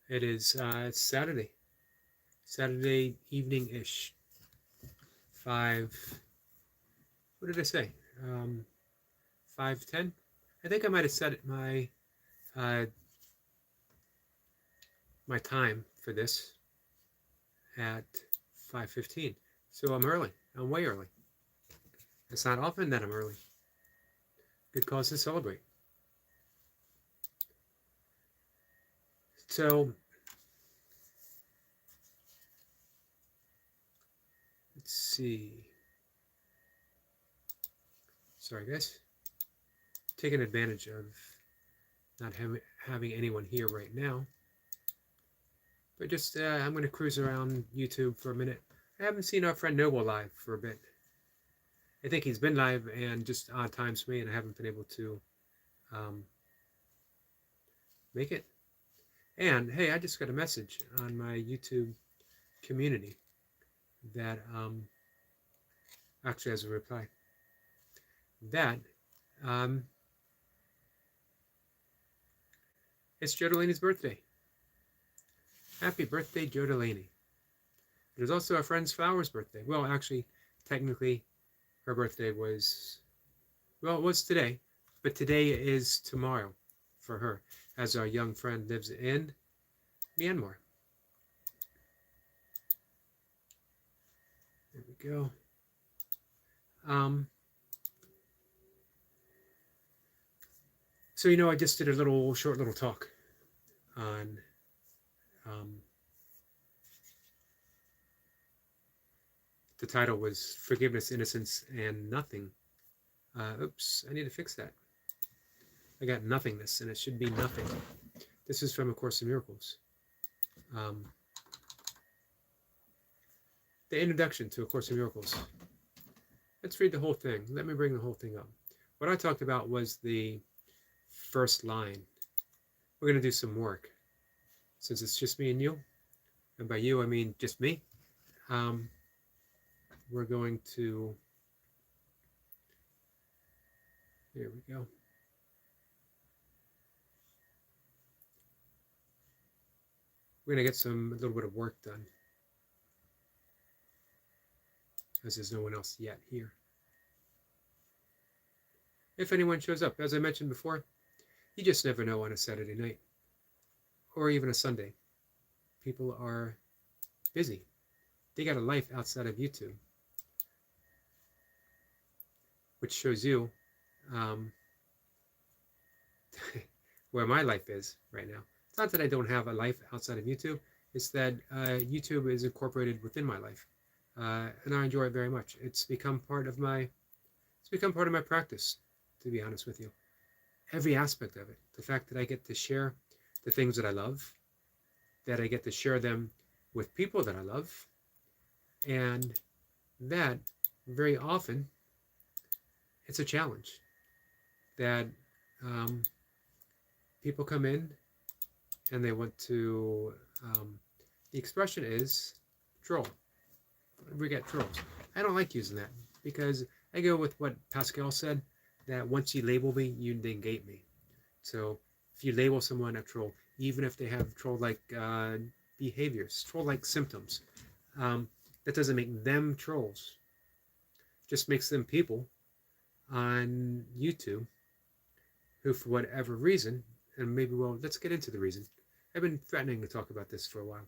It is it's Saturday evening-ish. 5, what did I say? Um, 5:10? I think I might have set uh, my time for this at 5:15. So I'm early. I'm way early. It's not often that I'm early. Good cause to celebrate. So let's see. Sorry, guys. Taking advantage of not having anyone here right now. But just, I'm going to cruise around YouTube for a minute. I haven't seen our friend Noble live for a bit. I think he's been live and just odd times for me, and I haven't been able to um, make it. And hey, I just got a message on my YouTube community that actually has a reply that um, it's Joe Delaney's birthday. Happy birthday, Joe Delaney. It is also our friend's Flower's birthday. Well, actually, technically, her birthday was, well, it was today, but today is tomorrow for her, as our young friend lives in Myanmar. There we go. Um, so, I just did a short little talk on um, the title was Forgiveness, Innocence, and Nothing. Oops, I need to fix that. I got nothingness, and it should be nothing. This is from A Course in Miracles. The introduction to A Course in Miracles. Let's read the whole thing. Let me bring the whole thing up. What I talked about was the first line. We're going to do some work. Since it's just me and you, and by you I mean just me, we're going to, here we go. We're going to get a little bit of work done, as there's no one else yet here. If anyone shows up, as I mentioned before, you just never know on a Saturday night, or even a Sunday. People are busy. They got a life outside of YouTube, which shows you where my life is right now. It's not that I don't have a life outside of YouTube. It's that YouTube is incorporated within my life, and I enjoy it very much. It's become part of my practice, to be honest with you. Every aspect of it. The fact that I get to share the things that I love, that I get to share them with people that I love, and that very often it's a challenge. That people come in and they want to, the expression is troll. We get trolls. I don't like using that because I go with what Pascal said, that once you label me, you negate me. So if you label someone a troll, even if they have troll-like behaviors, troll-like symptoms, that doesn't make them trolls. Just makes them people on YouTube who, for whatever reason, and maybe, well, let's get into the reason. I've been threatening to talk about this for a while.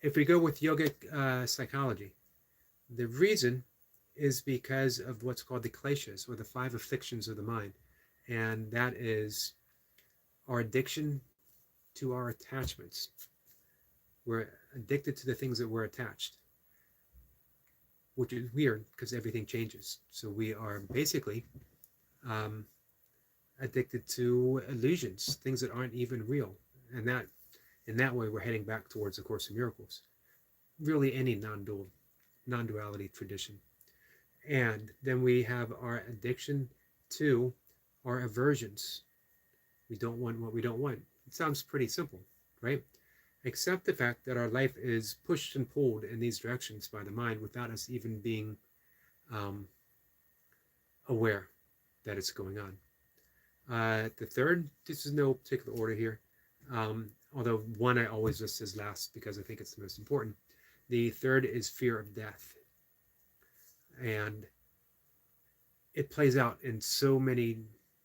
If we go with yogic psychology, the reason is because of what's called the kleshas, or the 5 afflictions of the mind. And that is our addiction to our attachments. We're addicted to the things that we're attached, which is weird because everything changes. So we are basically addicted to illusions, things that aren't even real. And that, in that way, we're heading back towards A Course in Miracles. Really, any non-duality tradition. And then we have our addiction to our aversions. We don't want what we don't want. It sounds pretty simple, right? Except the fact that our life is pushed and pulled in these directions by the mind without us even being aware that it's going on. The third, this is no particular order here. Although one I always list as last because I think it's the most important. The third is fear of death. And it plays out in so many,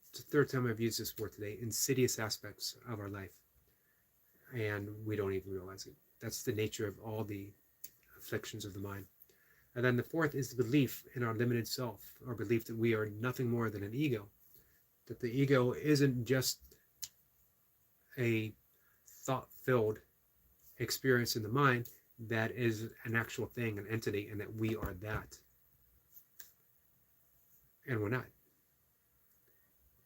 it's the third time I've used this word today, insidious aspects of our life. And we don't even realize it. That's the nature of all the afflictions of the mind. And then the fourth is the belief in our limited self, our belief that we are nothing more than an ego, that the ego isn't just a thought-filled experience in the mind, that is an actual thing, an entity, and that we are that. And we're not.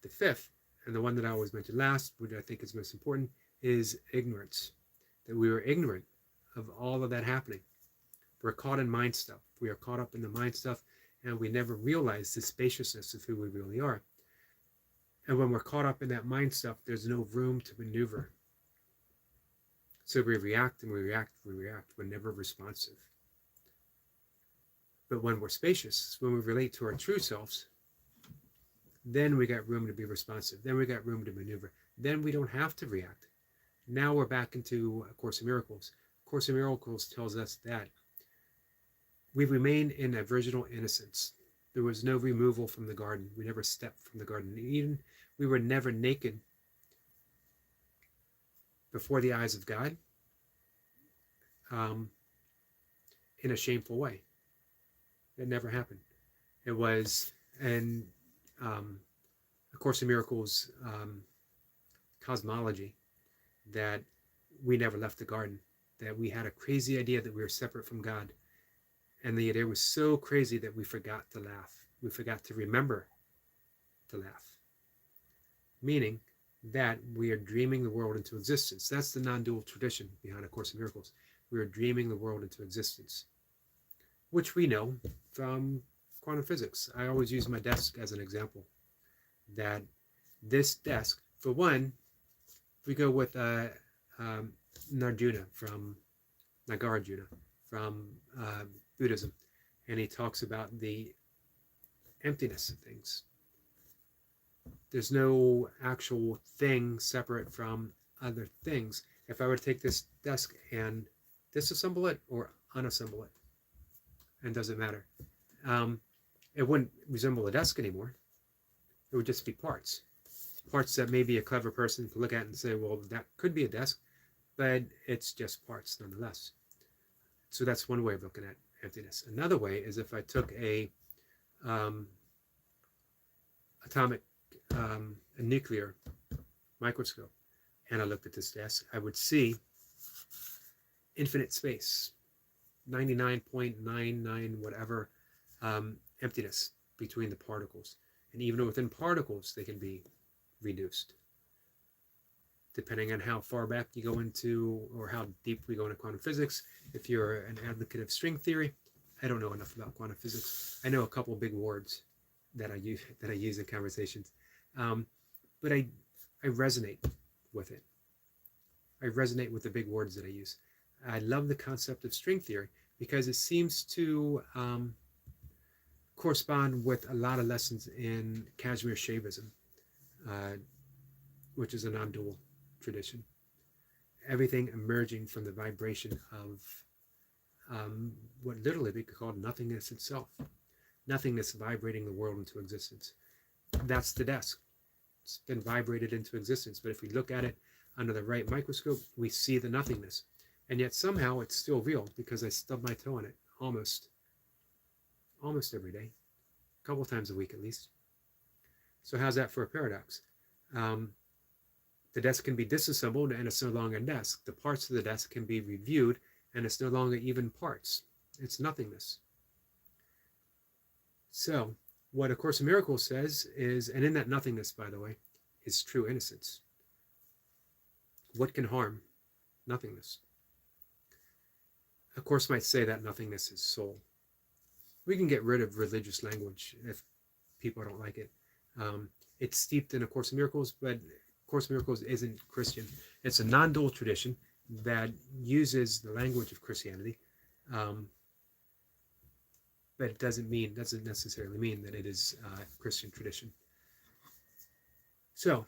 The fifth, and the one that I always mention last, which I think is most important, is ignorance. That we are ignorant of all of that happening. We're caught in mind stuff. We are caught up in the mind stuff, and we never realize the spaciousness of who we really are. And when we're caught up in that mind stuff, there's no room to maneuver. So we react and we react and we react. We're never responsive. But when we're spacious, when we relate to our true selves, then we got room to be responsive. Then we got room to maneuver. Then we don't have to react. Now we're back into A Course in Miracles. A Course in Miracles tells us that we remain in a virginal innocence. There was no removal from the garden. We never stepped from the garden. Even we were never naked before the eyes of God in a shameful way. It never happened. It was, and A Course in Miracles cosmology, that we never left the garden, that we had a crazy idea that we were separate from God. And the idea was so crazy that we forgot to laugh. We forgot to remember to laugh. Meaning that we are dreaming the world into existence. That's the non-dual tradition behind A Course in Miracles. We are dreaming the world into existence, which we know from quantum physics. I always use my desk as an example. That this desk, for one, we go with Nagarjuna from Buddhism, and he talks about the emptiness of things. There's no actual thing separate from other things. If I were to take this desk and disassemble it or unassemble it, and doesn't matter, it wouldn't resemble a desk anymore. It would just be parts that maybe a clever person could look at and say, well, that could be a desk, but it's just parts nonetheless. So that's one way of looking at emptiness. Another way is if I took a nuclear microscope and I looked at this desk, I would see infinite space, 99.99 whatever emptiness between the particles. And even within particles, they can be reduced. Depending on how far back you go into, or how deep we go into quantum physics. If you're an advocate of string theory, I don't know enough about quantum physics. I know a couple big words that I use in conversations, but I resonate with it. I resonate with the big words that I use. I love the concept of string theory because it seems to correspond with a lot of lessons in Kashmir Shaivism, which is a non-dual tradition. Everything emerging from the vibration of what literally we could call nothingness itself. Nothingness vibrating the world into existence. That's the desk. It's been vibrated into existence. But if we look at it under the right microscope, we see the nothingness. And yet somehow it's still real because I stub my toe in it almost every day, a couple times a week at least. So how's that for a paradox? The desk can be disassembled and it's no longer a desk. The parts of the desk can be reviewed and it's no longer even parts. It's nothingness. So what A Course in Miracles says is, and in that nothingness, by the way, is true innocence. What can harm? Nothingness. A Course might say that nothingness is soul. We can get rid of religious language if people don't like it. It's steeped in A Course in Miracles, but A Course in Miracles isn't Christian. It's a non-dual tradition that uses the language of Christianity, but it doesn't necessarily mean that it is Christian tradition. So,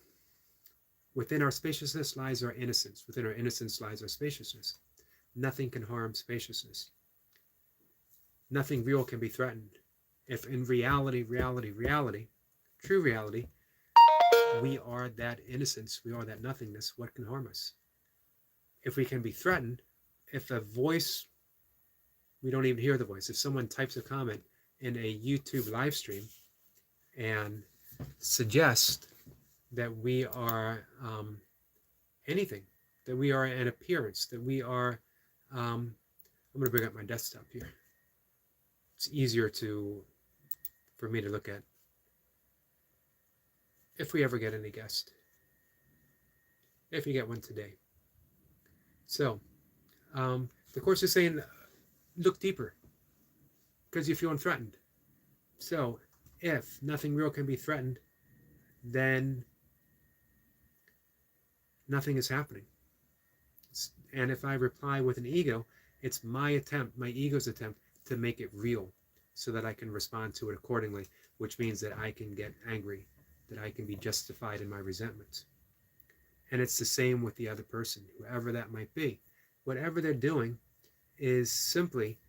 Within our spaciousness lies our innocence. Within our innocence lies our spaciousness. Nothing can harm spaciousness. Nothing real can be threatened. If in reality, true reality, we are that innocence, we are that nothingness, what can harm us? If we can be threatened, if a voice, we don't even hear the voice, if someone types a comment in a YouTube live stream and suggests that we are anything, that we are an appearance, that we are, I'm going to bring up my desktop here. It's easier for me to look at if we ever get any guest, if you get one today. So the Course is saying, look deeper, because you feel threatened. So if nothing real can be threatened, then nothing is happening. And if I reply with an ego, it's my attempt, my ego's attempt to make it real so that I can respond to it accordingly, which means that I can get angry, that I can be justified in my resentment. And it's the same with the other person, whoever that might be. Whatever they're doing is simply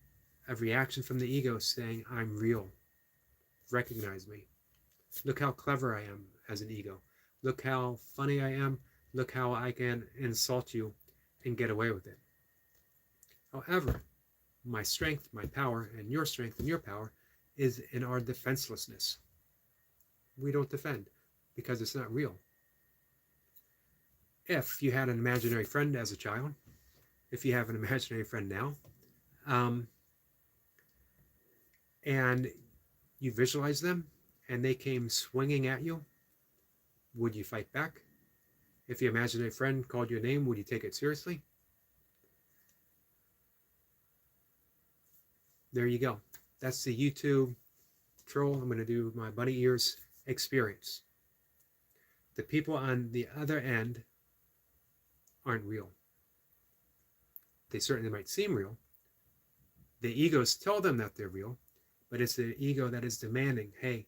a reaction from the ego saying, I'm real. Recognize me. Look how clever I am as an ego. Look how funny I am. Look how I can insult you and get away with it. However, my strength, my power, and your strength and your power is in our defenselessness. We don't defend because it's not real. If you had an imaginary friend as a child, if you have an imaginary friend now, and you visualize them and they came swinging at you, would you fight back? If your imaginary friend called your name, would you take it seriously? There you go. That's the YouTube troll. I'm going to do my bunny ears experience. The people on the other end aren't real. They certainly might seem real. The egos tell them that they're real, but it's the ego that is demanding, hey,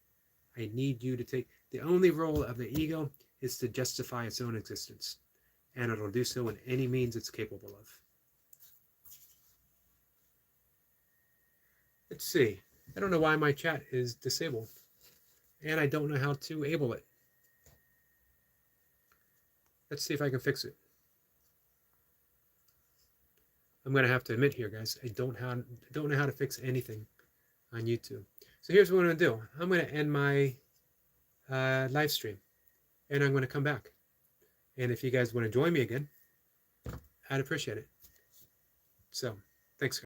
I need you to take. The only role of the ego is to justify its own existence, and it'll do so in any means it's capable of. Let's see. I don't know why my chat is disabled, and I don't know how to enable it. Let's see if I can fix it. I'm going to have to admit here, guys, I don't know how to fix anything on YouTube. So here's what I'm going to do. I'm going to end my live stream, and I'm going to come back. And if you guys want to join me again, I'd appreciate it. So, thanks, guys.